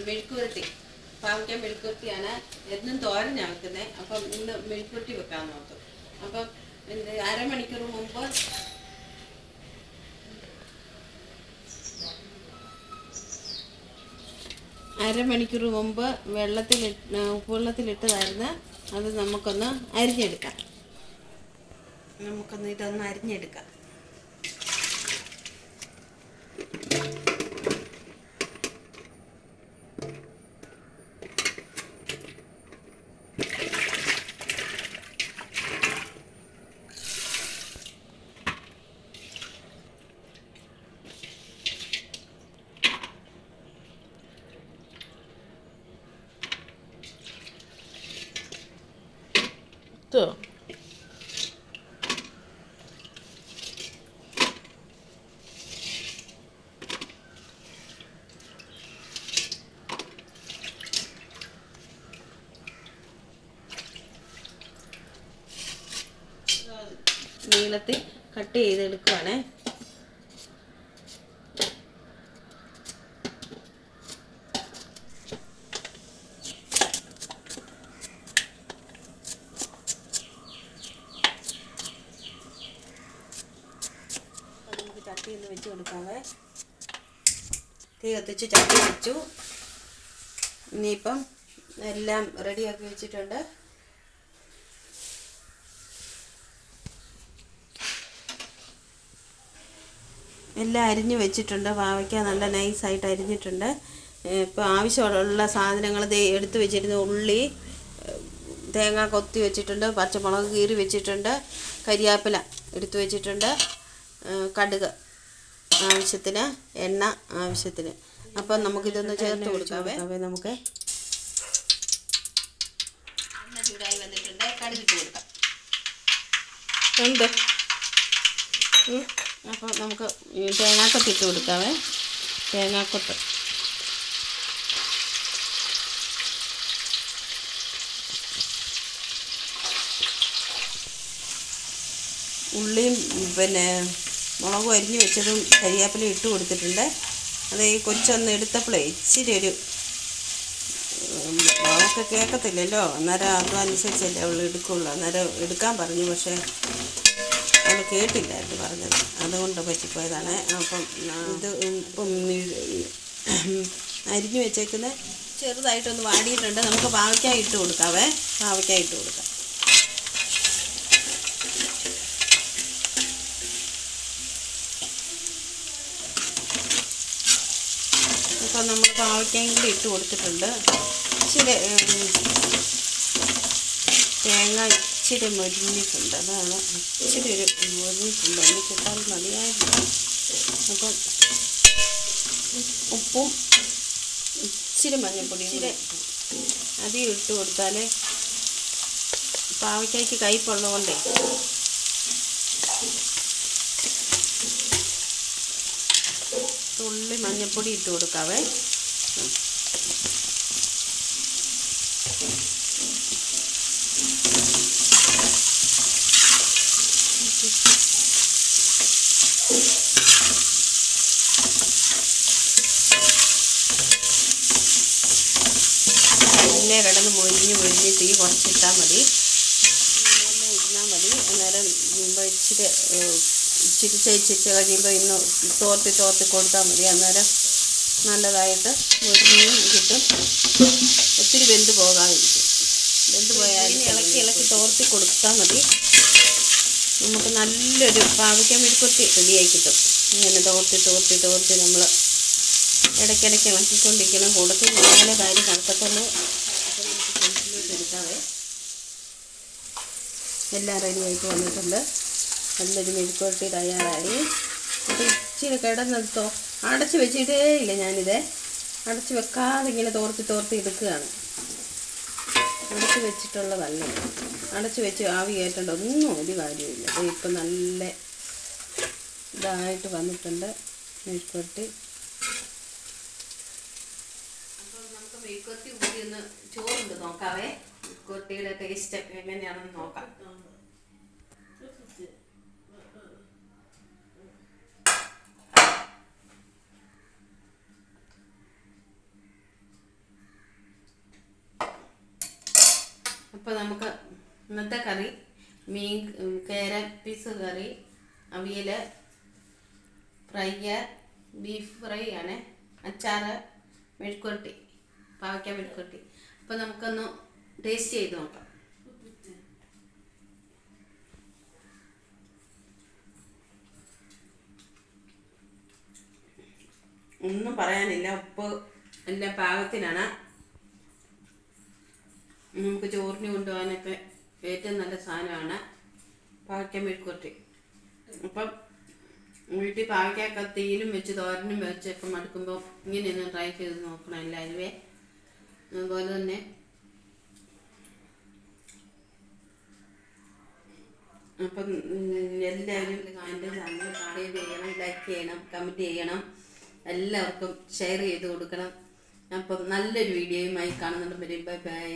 മെഴുക്കുവരട്ടി, പാവയ്ക്ക മെഴുക്കുവരട്ടിയാണ് എന്നും തോരനാണ് വെക്കുന്നത്. അപ്പം ഇന്ന് മെഴുക്കുവരട്ടി വെക്കാമെന്ന് ഓർത്തു. അപ്പം അരമണിക്കൂർ മുമ്പ് ഉപ്പുവെള്ളത്തിലിട്ടതായിരുന്നു. അത് നമുക്കൊന്ന് അരിഞ്ഞെടുക്കാം. ഇതൊന്ന് അരിഞ്ഞെടുക്കാം. നീളത്തിൽ കട്ട് ചെയ്തെടുക്കുവാണേ. നമുക്ക് ചട്ടി ഒന്ന് വെച്ച് കൊടുക്കാവേ. തീ കത്തിച്ച് ചട്ടി വെച്ചു. ഇനിയിപ്പം എല്ലാം റെഡിയാക്കി വെച്ചിട്ടുണ്ട്. എല്ലാം അരിഞ്ഞ് വെച്ചിട്ടുണ്ട്. പാവയ്ക്ക നല്ല നൈസായിട്ട് അരിഞ്ഞിട്ടുണ്ട്. ഇപ്പോൾ ആവശ്യമുള്ള സാധനങ്ങൾ എടുത്ത് വെച്ചിരുന്ന ഉള്ളി, തേങ്ങ കൊത്തി വെച്ചിട്ടുണ്ട്, പച്ചമുളക് കീറി വെച്ചിട്ടുണ്ട്, കരിയാപ്പില എടുത്ത് വെച്ചിട്ടുണ്ട്, കടുക് ആവശ്യത്തിന്, എണ്ണ ആവശ്യത്തിന്. അപ്പം നമുക്കിതൊന്ന് ചേർത്ത് കൊടുക്കാവേ. നമുക്ക് എണ്ണ ചൂടായി വന്നിട്ടുണ്ട്. കടുകിട്ട് കൊടുക്കാം. അപ്പോൾ നമുക്ക് തേങ്ങാക്കൊത്ത് ഇട്ട് കൊടുക്കാവേ. തേങ്ങാക്കൊത്ത് ഉള്ളിയും പിന്നെ മുളകും അരിഞ്ഞ് വെച്ചതും കരിയാപ്പിലയും ഇട്ട് കൊടുത്തിട്ടുണ്ട്. അത് ഈ കൊച്ചൊന്ന് എടുത്തപ്പോഴേ ഇച്ചിരി ഒരു അവൾക്ക് കേൾക്കത്തില്ലല്ലോ, അന്നേരം അതനുസരിച്ചല്ലേ അവൾ എടുക്കുള്ളൂ. അന്നേരം എടുക്കാൻ പറഞ്ഞു, പക്ഷേ അവൾ കേട്ടില്ലായിരുന്നു പറഞ്ഞത്, അതുകൊണ്ട് പറ്റിപ്പോയതാണ്. അപ്പം ഇത് ഇപ്പം അരിഞ്ഞു വെച്ചേക്കുന്ന ചെറുതായിട്ടൊന്ന് വാടിയിട്ടുണ്ട്. നമുക്ക് പാവയ്ക്കായ ഇട്ട് കൊടുക്കാവേ. പാവയ്ക്കായ ഇട്ട് കൊടുക്കാം. ഇപ്പം നമ്മൾ പാവയ്ക്കായും കൂടി ഇട്ട് കൊടുത്തിട്ടുണ്ട്. ഇച്ചിരി തേങ്ങ ഇച്ചിരി മൊരിഞ്ഞിട്ടുണ്ട്. അതാണ് ഇച്ചിരി ഒരു മൊരിഞ്ഞിട്ടുണ്ട്. എനിക്ക് കിട്ടാൻ മതിയായിരുന്നു. അപ്പം ഉപ്പും ഇച്ചിരി മഞ്ഞൾപ്പൊടി ഇച്ചിരി അധികം ഇട്ട് കൊടുത്താൽ പാവയ്ക്കായ്ക്ക് കയ്പുള്ളതുകൊണ്ടേ തുള്ളി മഞ്ഞൾപ്പൊടി ഇട്ട് കൊടുക്കാവേ. പിന്നെ കിടന്ന് മൊരിഞ്ഞ് തീ കുറച്ചിട്ടാൽ മതി. ഇരുന്നാൽ മതി. അന്നേരം ഇച്ചിരി ചേച്ചിച്ച് കഴിയുമ്പോൾ ഇന്ന് തോർത്തി കൊടുത്താൽ മതി. അന്നേരം നല്ലതായിട്ട് മൊരിഞ്ഞും കിട്ടും. ഒത്തിരി വെന്ത് പോകാതിരിക്കും. വെന്ത് പോയാൽ ഇളക്കി തോർത്തി കൊടുത്താൽ മതി. നമുക്ക് നല്ലൊരു പാവയ്ക്ക മെഴുക്കുവരട്ടി റെഡിയായി കിട്ടും. ഇങ്ങനെ തോർത്തി നമ്മൾ ഇടയ്ക്കിടയ്ക്ക് ഇളക്കിക്കൊണ്ടിരിക്കണം. കൂടത്തിൽ നല്ല കാര്യം നടക്കത്തുള്ളൂ. അപ്പോൾ നമുക്ക് ഫ്രണ്ടിലോട്ട് എടുക്കാവേ. എല്ലാം റെഡിയായിട്ട് വന്നിട്ടുണ്ട്. നല്ലൊരു മെഴുക്കുവരട്ടി തയ്യാറായി. അപ്പോൾ ഇച്ചിരി കിടന്നെടുത്തോ. അടച്ച് വെച്ചിട്ടേ ഇല്ല ഞാനിത്. അടച്ച് വെക്കാതെ ഇങ്ങനെ തോർത്തി എടുക്കുകയാണ്. അടച്ച് വെച്ചിട്ടുള്ളതല്ല. അടച്ച് വെച്ച് ആവി കയറ്റേണ്ട ഒന്നും ഒരു കാര്യമില്ല. അത് ഇപ്പം നല്ല ഇതായിട്ട് വന്നിട്ടുണ്ട് മെഴുക്കുവരട്ടി. അപ്പോൾ നമുക്ക് മെഴുക്കുവരട്ടി കൂടി ഒന്ന് ചോറുണ്ട് നോക്കാവേ. മെഴുക്കുവരട്ടിയുടെ ടേസ്റ്റ് എങ്ങനെയാണെന്ന് നോക്കാം. അപ്പോൾ നമുക്ക് ഇന്നത്തെ കറി മീൻ കേര പീസ് കറി, അവിയൽ, ഫ്രൈ, ബീഫ് ഫ്രൈ ആണ്, അച്ചാറ്, മെഴുക്കുവരട്ടി, പാവയ്ക്ക മെഴുക്കുവരട്ടി. അപ്പോൾ നമുക്കൊന്ന് ടേസ്റ്റ് ചെയ്ത് നോക്കാം. ഒന്നും പറയാനില്ല, ഉപ്പ് എല്ലാം പാകത്തിനാണ്. നമുക്ക് ചോറിന് കൊണ്ടുപോകാനൊക്കെ ഏറ്റവും നല്ല സാധനമാണ് പാവയ്ക്ക മെഴുക്കുവരട്ടി. അപ്പം വീട്ടിൽ പാവയ്ക്കൊക്കെ തീയിലും വെച്ച് തോരനും വെച്ചൊക്കെ മടുക്കുമ്പോൾ ഇങ്ങനെയൊന്ന് ട്രൈ ചെയ്ത് നോക്കണം എല്ലാവരുമേ. അതുപോലെ തന്നെ അപ്പം എല്ലാവരും എൻ്റെ ചാനൽ സബ്സ്ക്രൈബ് ചെയ്യണം, ലൈക്ക് ചെയ്യണം, കമൻറ്റ് ചെയ്യണം, എല്ലാവർക്കും ഷെയർ ചെയ്ത് കൊടുക്കണം. അപ്പം നല്ലൊരു വീഡിയോയുമായി കാണുന്നുണ്ട്. Bye bye.